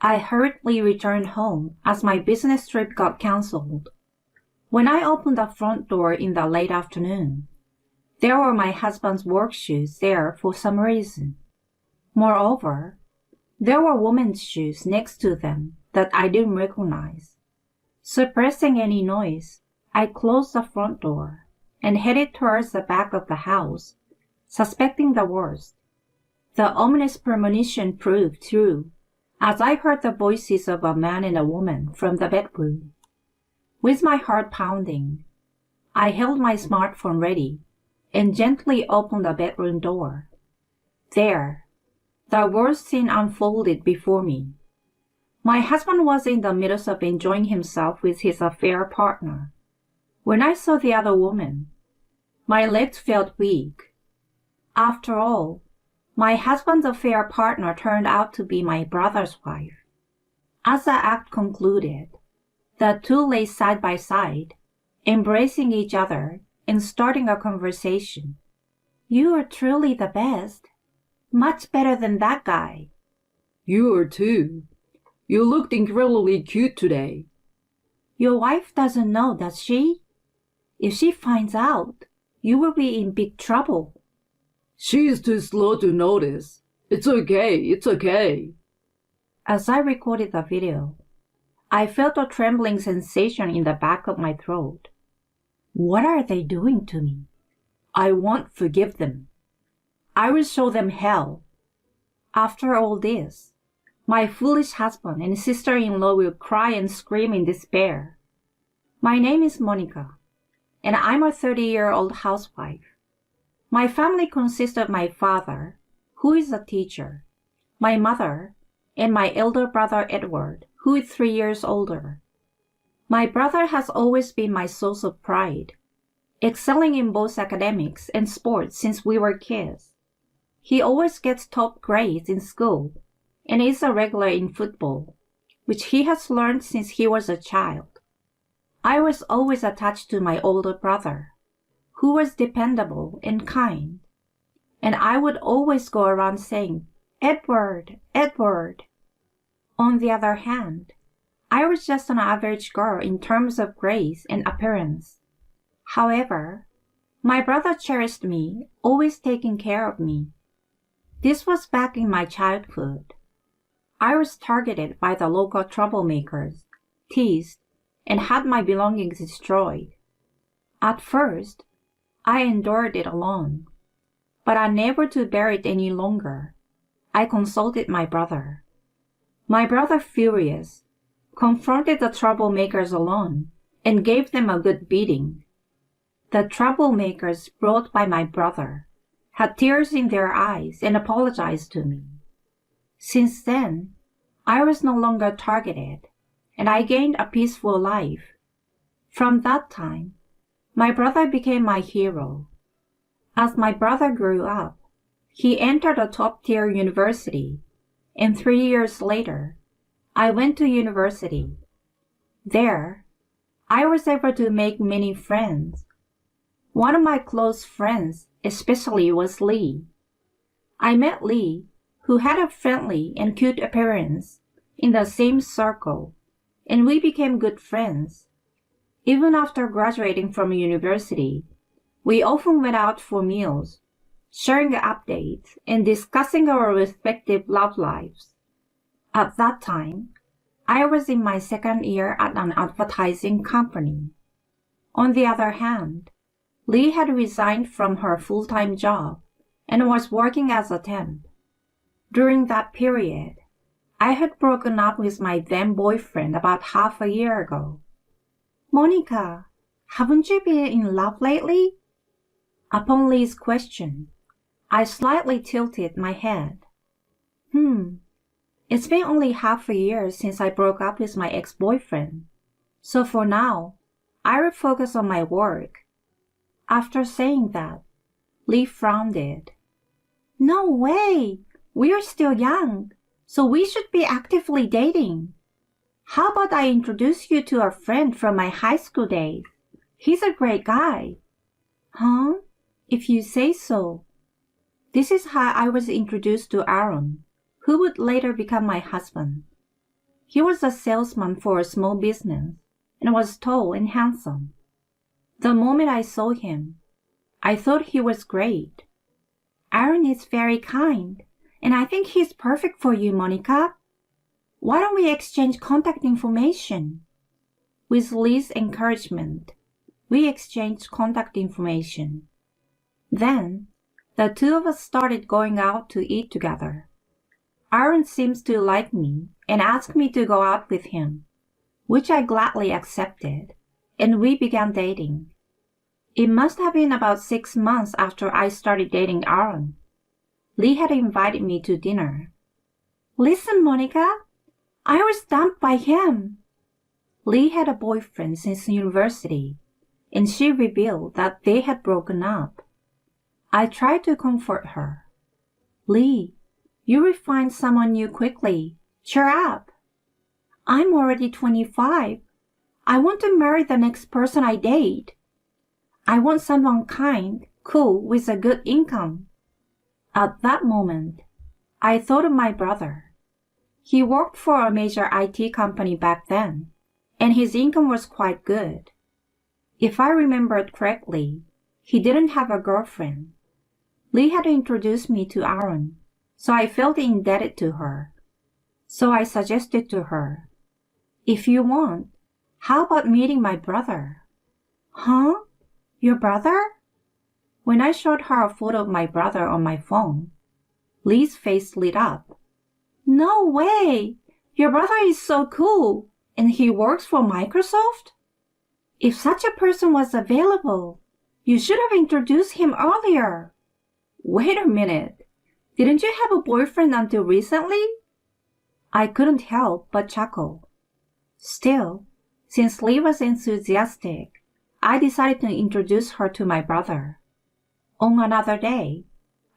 I hurriedly returned home as my business trip got canceled. When I opened the front door in the late afternoon, there were my husband's work shoes there for some reason. Moreover, there were women's shoes next to them that I didn't recognize. Suppressing any noise, I closed the front door and headed towards the back of the house, suspecting the worst. The ominous premonition proved true, as I heard the voices of a man and a woman from the bedroom. With my heart pounding, I held my smartphone ready and gently opened the bedroom door. There, the worst scene unfolded before me. My husband was in the midst of enjoying himself with his affair partner. When I saw the other woman, my legs felt weak. After all, my husband's affair partner turned out to be my brother's wife. As the act concluded, the two lay side by side, embracing each other and starting a conversation. "You are truly the best. Much better than that guy." "You are too. You looked incredibly cute today." "Your wife doesn't know, does she? If she finds out, you will be in big trouble." "She's too slow to notice. It's okay. As I recorded the video, I felt a trembling sensation in the back of my throat. What are they doing to me? I won't forgive them. I will show them hell. After all this, my foolish husband and sister-in-law will cry and scream in despair. My name is Monica, and I'm a 30-year-old housewife. My family consists of my father, who is a teacher, my mother, and my elder brother Edward, who is 3 years older. My brother has always been my source of pride, excelling in both academics and sports since we were kids. He always gets top grades in school and is a regular in football, which he has learned since he was a child. I was always attached to my older brother, who was dependable and kind, and I would always go around saying, "Edward, Edward." On the other hand, I was just an average girl in terms of grace and appearance. However, my brother cherished me, always taking care of me. This was back in my childhood. I was targeted by the local troublemakers, teased, and had my belongings destroyed. At first, I endured it alone, but unable to bear it any longer, I consulted my brother. My brother, furious, confronted the troublemakers alone and gave them a good beating. The troublemakers brought by my brother had tears in their eyes and apologized to me. Since then, I was no longer targeted, and I gained a peaceful life. From that time, my brother became my hero. As my brother grew up, he entered a top-tier university, and 3 years later, I went to university. There, I was able to make many friends. One of my close friends especially was Lee. I met Lee, who had a friendly and cute appearance, in the same circle, and we became good friends. Even after graduating from university, we often went out for meals, sharing updates and discussing our respective love lives. At that time, I was in my second year at an advertising company. On the other hand, Lee had resigned from her full-time job and was working as a temp. During that period, I had broken up with my then boyfriend about half a year ago. "Monica, haven't you been in love lately?" Upon Lee's question, I slightly tilted my head. It's been only half a year since I broke up with my ex-boyfriend, so for now, I will focus on my work. After saying that, Lee frowned. "No way! We are still young, so we should be actively dating. How about I introduce you to a friend from my high school days? He's a great guy." "Huh? If you say so." This is how I was introduced to Aaron, who would later become my husband. He was a salesman for a small business and was tall and handsome. The moment I saw him, I thought he was great. Aaron is very kind, and I think he's perfect for you, Monica. Why don't we exchange contact information? With Lee's encouragement, we exchanged contact information. Then, the two of us started going out to eat together. Aaron seems to like me and asked me to go out with him, which I gladly accepted, and we began dating. It must have been about 6 months after I started dating Aaron. Lee had invited me to dinner. Listen, Monica, I was dumped by him. Lee had a boyfriend since university, and she revealed that they had broken up. I tried to comfort her. Lee, you will find someone new quickly. Cheer up. I'm already 25. I want to marry the next person I date. I want someone kind, cool, with a good income. At that moment, I thought of my brother. He worked for a major IT company back then, and his income was quite good. If I remembered correctly, he didn't have a girlfriend. Lee had introduced me to Aaron, so I felt indebted to her. So I suggested to her, if you want, how about meeting my brother? Huh? Your brother? When I showed her a photo of my brother on my phone, Lee's face lit up. No way! Your brother is so cool, and he works for Microsoft? If such a person was available, you should have introduced him earlier. Wait a minute. Didn't you have a boyfriend until recently? I couldn't help but chuckle. Still, since Lee was enthusiastic, I decided to introduce her to my brother. On another day,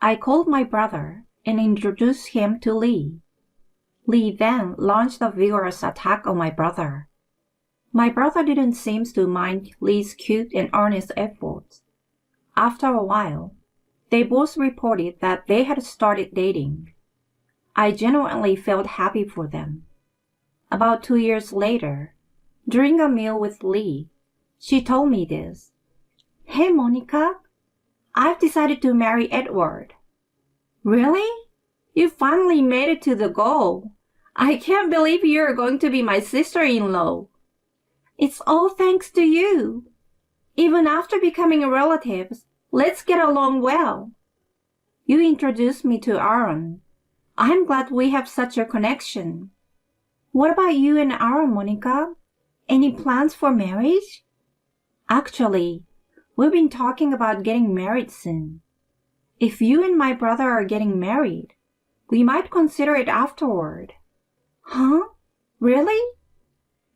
I called my brother and introduced him to Lee. Lee then launched a vigorous attack on my brother. My brother didn't seem to mind Lee's cute and earnest efforts. After a while, they both reported that they had started dating. I genuinely felt happy for them. About 2 years later, during a meal with Lee, she told me this. Hey, Monica, I've decided to marry Edward. Really? You finally made it to the goal. I can't believe you're going to be my sister-in-law. It's all thanks to you. Even after becoming relatives, let's get along well. You introduced me to Aaron. I'm glad we have such a connection. What about you and Aaron, Monica? Any plans for marriage? Actually, we've been talking about getting married soon. If you and my brother are getting married, we might consider it afterward. Huh? Really?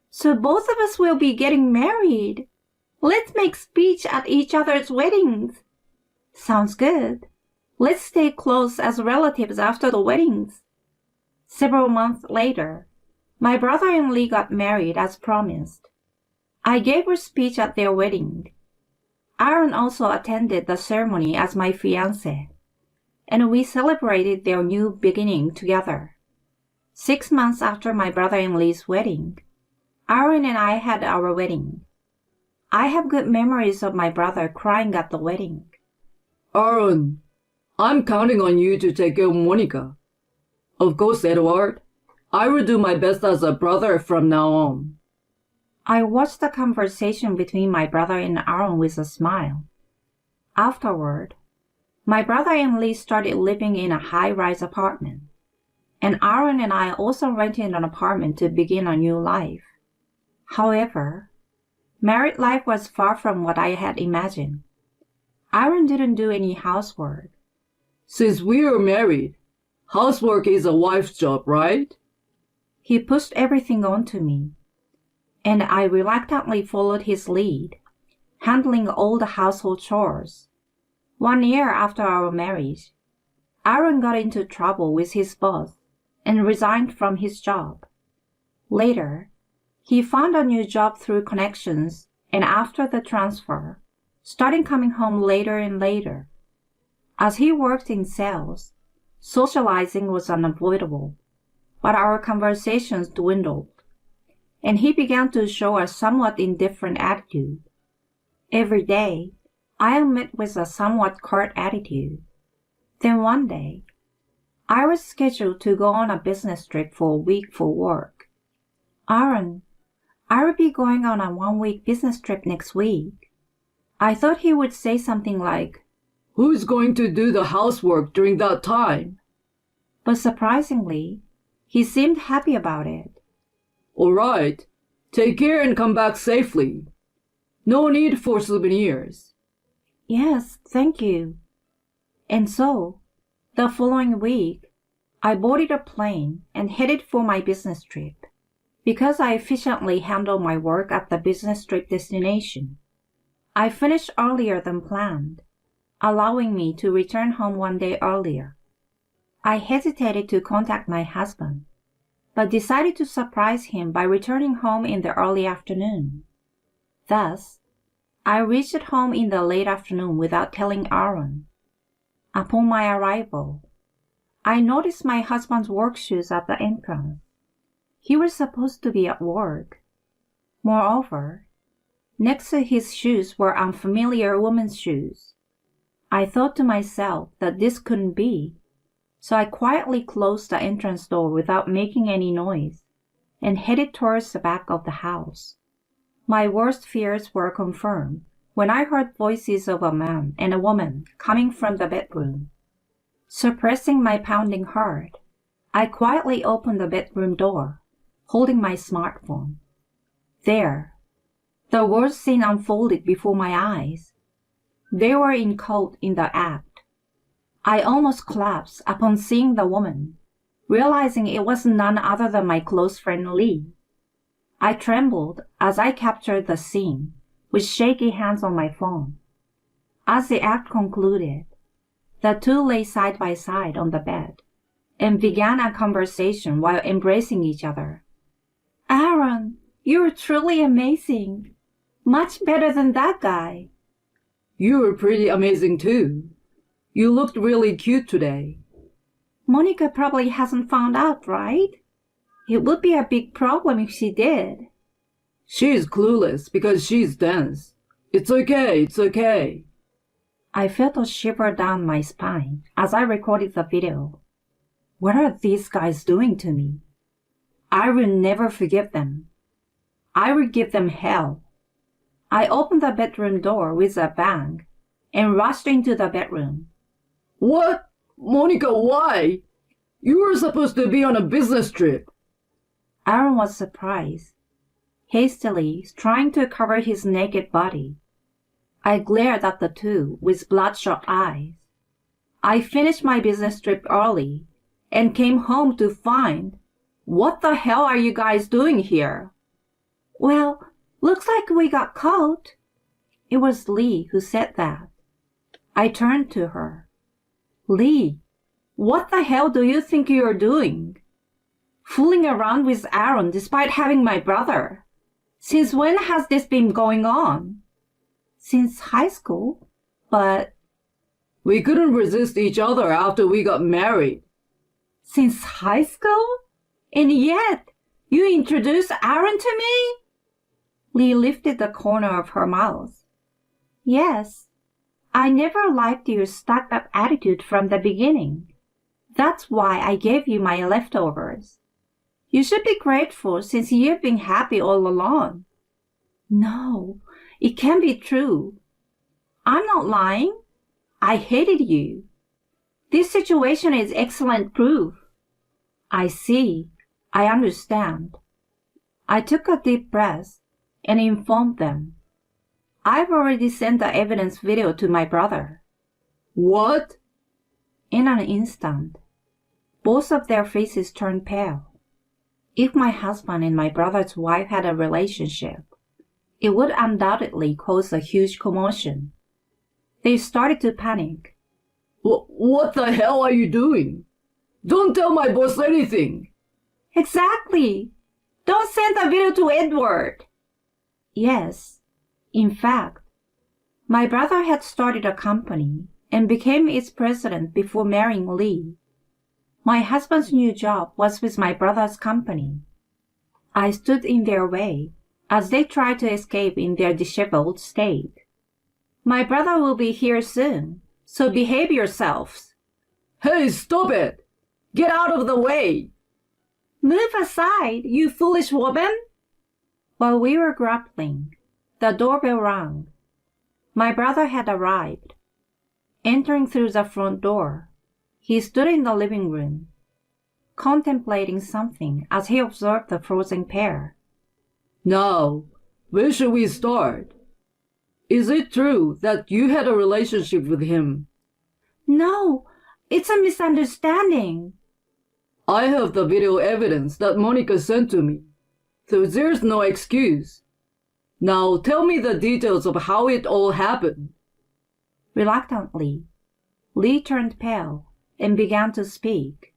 So both of us will be getting married. Let's make speech at each other's weddings. Sounds good. Let's stay close as relatives after the weddings. Several months later, my brother and Lee got married as promised. I gave a speech at their wedding. Aaron also attended the ceremony as my fiancé, and we celebrated their new beginning together. 6 months after my brother and Lee's wedding, Aaron and I had our wedding. I have good memories of my brother crying at the wedding. Aaron, I'm counting on you to take care of Monica. Of course, Edward. I will do my best as a brother from now on. I watched the conversation between my brother and Aaron with a smile. Afterward, my brother and Lee started living in a high-rise apartment, and Aaron and I also rented an apartment to begin a new life. However, married life was far from what I had imagined. Aaron didn't do any housework. Since we are married, housework is a wife's job, right? He pushed everything onto me, and I reluctantly followed his lead, handling all the household chores. 1 year after our marriage, Aaron got into trouble with his boss and resigned from his job. Later, he found a new job through connections, and after the transfer, started coming home later and later. As he worked in sales, socializing was unavoidable. but our conversations dwindled, and he began to show a somewhat indifferent attitude. Every day, I met with a somewhat curt attitude. Then one day, I was scheduled to go on a business trip for a week for work. Aaron, I will be going on a 1-week business trip next week. I thought he would say something like, Who's going to do the housework during that time? But surprisingly, he seemed happy about it. All right. Take care and come back safely. No need for souvenirs. Yes, thank you. And so, the following week, I boarded a plane and headed for my business trip. Because I efficiently handled my work at the business trip destination, I finished earlier than planned, allowing me to return home one day earlier. I hesitated to contact my husband, but decided to surprise him by returning home in the early afternoon. Thus, I reached home in the late afternoon without telling Aaron. Upon my arrival, I noticed my husband's work shoes at the entrance. He was supposed to be at work. Moreover, next to his shoes were unfamiliar women's shoes. I thought to myself that this couldn't be, so I quietly closed the entrance door without making any noise and headed towards the back of the house. My worst fears were confirmed when I heard voices of a man and a woman coming from the bedroom. Suppressing my pounding heart, I quietly opened the bedroom door, holding my smartphone. There, the worst scene unfolded before my eyes. They were caught in the act. I almost collapsed upon seeing the woman, realizing it was none other than my close friend Lee. I trembled as I captured the scene, with shaky hands on my phone. As the act concluded, the two lay side by side on the bed and began a conversation while embracing each other. Aaron, you're truly amazing. Much better than that guy. You were pretty amazing too. You looked really cute today. Monica probably hasn't found out, right? It would be a big problem if she did. She's clueless because she's dense. It's okay, it's okay. I felt a shiver down my spine as I recorded the video. What are these guys doing to me? I will never forgive them. I will give them hell. I opened the bedroom door with a bang and rushed into the bedroom. What? Monica, why? You were supposed to be on a business trip. Aaron was surprised, hastily trying to cover his naked body. I glared at the two with bloodshot eyes. I finished my business trip early and came home to find, what the hell are you guys doing here? Well, looks like we got caught. It was Lee who said that. I turned to her. Lee, what the hell do you think you're doing? Fooling around with Aaron despite having my brother. Since when has this been going on? Since high school, but... We couldn't resist each other after we got married. Since high school? And yet, you introduced Aaron to me? Lee lifted the corner of her mouth. Yes, I never liked your stuck-up attitude from the beginning. That's why I gave you my leftovers. You should be grateful since you've been happy all along. No, it can't be true. I'm not lying. I hated you. This situation is excellent proof. I see. I understand. I took a deep breath and informed them. I've already sent the evidence video to my brother. What? In an instant, both of their faces turned pale. If my husband and my brother's wife had a relationship, it would undoubtedly cause a huge commotion. They started to panic. What the hell are you doing? Don't tell my boss anything. Exactly. Don't send the video to Edward. Yes. In fact, my brother had started a company and became its president before marrying Lee. My husband's new job was with my brother's company. I stood in their way as they tried to escape in their disheveled state. My brother will be here soon, so behave yourselves. Hey, stop it! Get out of the way! Move aside, you foolish woman! While we were grappling, the doorbell rang. My brother had arrived. Entering through the front door, he stood in the living room, contemplating something as he observed the frozen pair. Now, where should we start? Is it true that you had a relationship with him? No, it's a misunderstanding. I have the video evidence that Monica sent to me, so there's no excuse. Now tell me the details of how it all happened. Reluctantly, Lee turned pale and began to speak.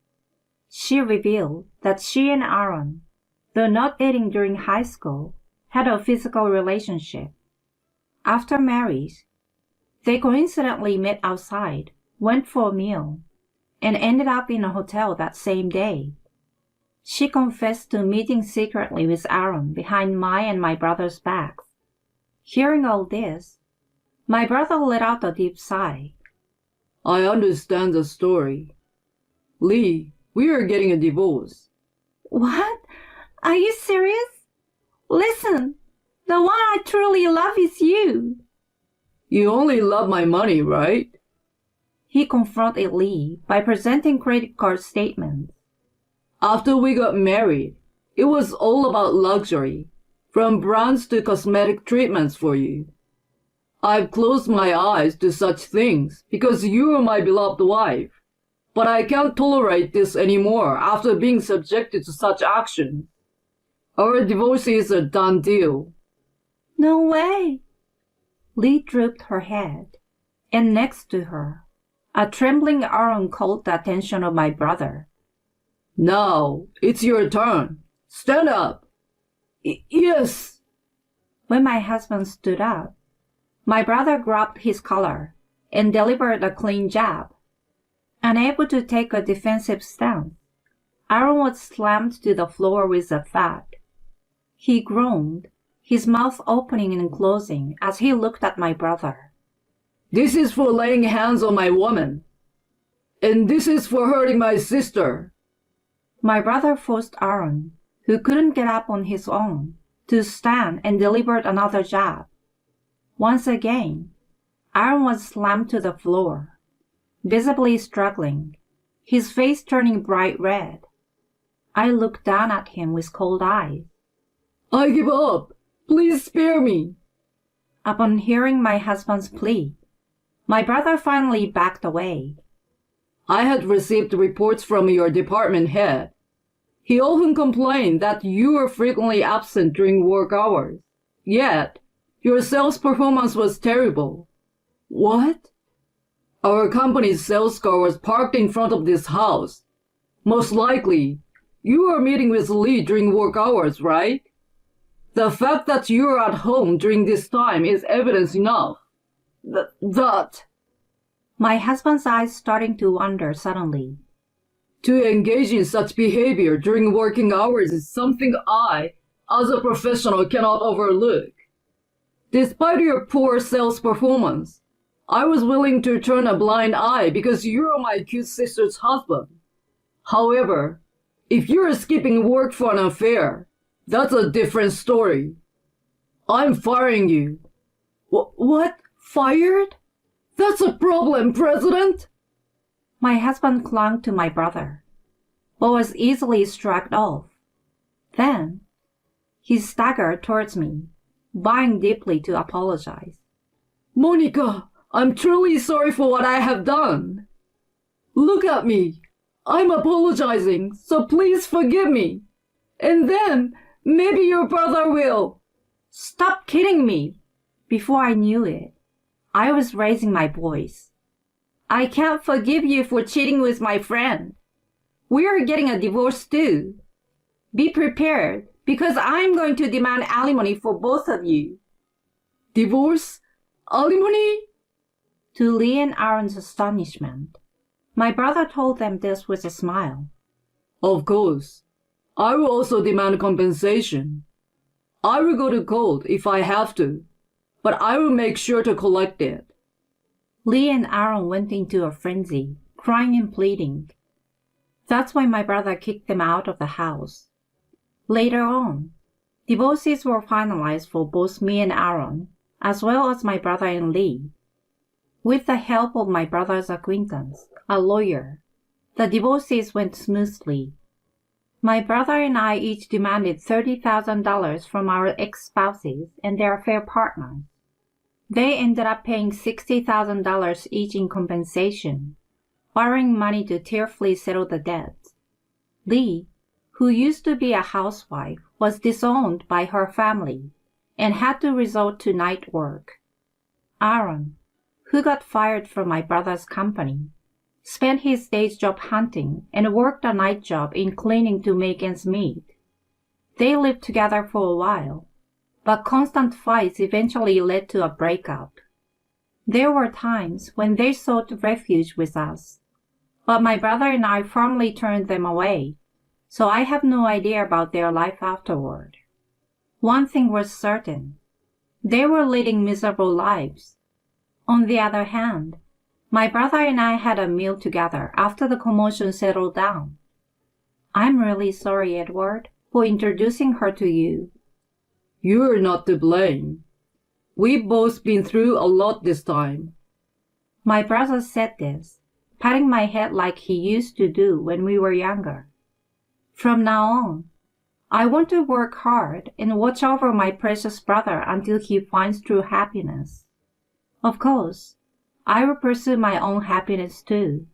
She revealed that she and Aaron, though not dating during high school, had a physical relationship. After marriage, they coincidentally met outside, went for a meal, and ended up in a hotel that same day. She confessed to meeting secretly with Aaron behind my and my brother's backs. Hearing all this, my brother let out a deep sigh. I understand the story. Lee, we are getting a divorce. What? Are you serious? Listen, the one I truly love is you. You only love my money, right? He confronted Lee by presenting credit card statements. After we got married, it was all about luxury, from brands to cosmetic treatments for you. I've closed my eyes to such things because you are my beloved wife. But I can't tolerate this anymore after being subjected to such actions. Our divorce is a done deal. No way. Lee drooped her head, and next to her, a trembling Aaron caught the attention of my brother. Now, it's your turn. Stand up. Yes. When my husband stood up, my brother grabbed his collar and delivered a clean jab. Unable to take a defensive stance, Aaron was slammed to the floor with a thud. He groaned, his mouth opening and closing as he looked at my brother. This is for laying hands on my woman. And this is for hurting my sister. My brother forced Aaron, who couldn't get up on his own, to stand and delivered another jab. Once again, Aaron was slammed to the floor, visibly struggling, his face turning bright red. I looked down at him with cold eyes. I give up. Please spare me. Upon hearing my husband's plea, my brother finally backed away. I had received reports from your department head. He often complained that you were frequently absent during work hours. Yet, your sales performance was terrible. What? Our company's sales car was parked in front of this house. Most likely, you were meeting with Lee during work hours, right? The fact that you are at home during this time is evidence enough. That... My husband's eyes starting to wander suddenly. To engage in such behavior during working hours is something I, as a professional, cannot overlook. Despite your poor sales performance, I was willing to turn a blind eye because you're my cute sister's husband. However, if you're skipping work for an affair, that's a different story. I'm firing you. What? Fired? That's a problem, President! My husband clung to my brother, but was easily struck off. Then, he staggered towards me, bowing deeply to apologize. Monica, I'm truly sorry for what I have done. Look at me. I'm apologizing, so please forgive me. And then, maybe your brother will. Stop kidding me! Before I knew it, I was raising my voice. I can't forgive you for cheating with my friend. We are getting a divorce too. Be prepared, because I'm going to demand alimony for both of you. Divorce? Alimony? To Lee and Aaron's astonishment, My brother told them this with a smile. Of course. I will also demand compensation. I will go to court if I have to, but I will make sure to collect it. Lee and Aaron went into a frenzy, crying and pleading. That's why my brother kicked them out of the house. Later on, divorces were finalized for both me and Aaron, as well as my brother and Lee. With the help of my brother's acquaintance, a lawyer, the divorces went smoothly. My brother and I each demanded $30,000 from our ex-spouses and their affair partners. They ended up paying $60,000 each in compensation, borrowing money to tearfully settle the debts. Lee, who used to be a housewife, was disowned by her family and had to resort to night work. Aaron, who got fired from my brother's company, spent his day's job hunting and worked a night job in cleaning to make ends meet. They lived together for a while, but constant fights eventually led to a breakup. There were times when they sought refuge with us, but my brother and I firmly turned them away, so I have no idea about their life afterward. One thing was certain. They were leading miserable lives. On the other hand, my brother and I had a meal together after the commotion settled down. I'm really sorry, Edward, for introducing her to you. You're not to blame. We've both been through a lot this time. My brother said this, patting my head like he used to do when we were younger. From now on, I want to work hard and watch over my precious brother until he finds true happiness. Of course, I will pursue my own happiness too.